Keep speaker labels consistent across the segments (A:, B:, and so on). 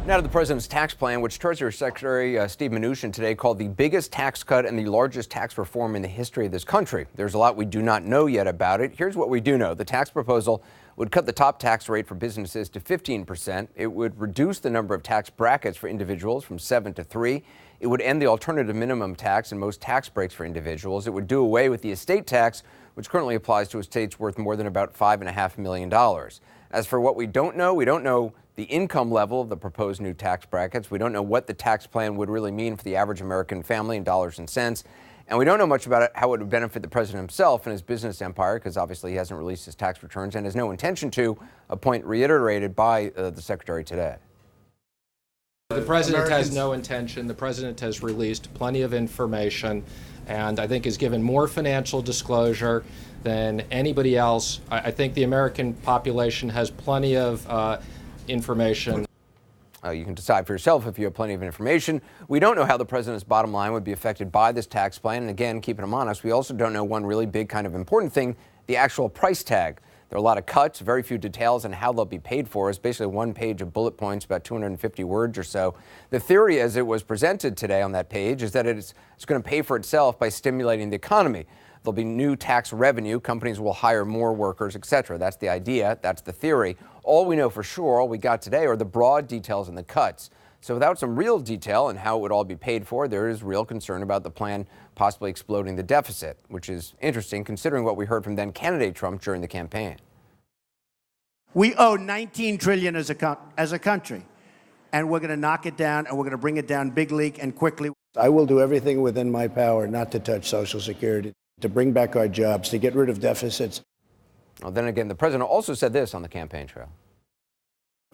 A: Now to the president's tax plan, which Treasury Secretary Steve Mnuchin today called the biggest tax cut and the largest tax reform in the history of this country. There's a lot we do not know yet about it. Here's what we do know. The tax proposal would cut the top tax rate for businesses to 15%. It would reduce the number of tax brackets for individuals from 7 to 3. It would end the alternative minimum tax and most tax breaks for individuals. It would do away with the estate tax, which currently applies to estates worth more than about $5.5 million. As for what we don't know the income level of the proposed new tax brackets. We don't know what the tax plan would really mean for the average American family in dollars and cents. And we don't know much about it, how it would benefit the president himself and his business empire, because obviously he hasn't released his tax returns and has no intention to, a point reiterated by the secretary today.
B: The president has no intention. The president has released plenty of information and I think has given more financial disclosure than anybody else. I think the American population has plenty of information.
A: You can decide for yourself if you have plenty of information. We don't know how the president's bottom line would be affected by this tax plan. And again, keeping them honest, we also don't know one really big kind of important thing, the actual price tag. There are a lot of cuts, very few details on how they'll be paid for. It's basically one page of bullet points, about 250 words or so. The theory as it was presented today on that page is that it's going to pay for itself by stimulating the economy. There'll be new tax revenue. Companies will hire more workers, etc. That's the idea. That's the theory. All we know for sure, all we got today, are the broad details and the cuts. So without some real detail on how it would all be paid for, there is real concern about the plan possibly exploding the deficit, which is interesting considering what we heard from then candidate Trump during the campaign.
C: We owe $19 trillion as a country, and we're going to knock it down, and we're going to bring it down big league and quickly.
D: I will do everything within my power not to touch Social Security, to bring back our jobs, to get rid of deficits.
A: Well, then again, the president also said this on the campaign trail.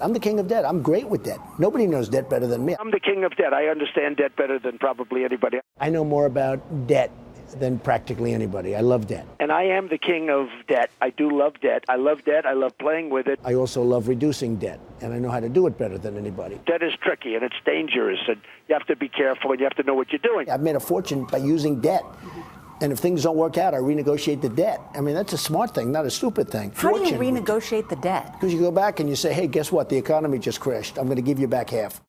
D: I'm the king of debt. I'm great with debt. Nobody knows debt better than me.
E: I'm the king of debt. I understand debt better than probably anybody.
D: I know more about debt than practically anybody. I love debt.
E: And I am the king of debt. I do love debt. I love debt. I love playing with it.
D: I also love reducing debt, and I know how to do it better than anybody.
E: Debt is tricky, and it's dangerous, and you have to be careful, and you have to know what you're doing.
D: I've made a fortune by using debt. And if things don't work out, I renegotiate the debt. I mean, that's a smart thing, not a stupid thing.
F: How do you renegotiate the debt?
D: Because you go back and you say, hey, guess what? The economy just crashed. I'm going to give you back half.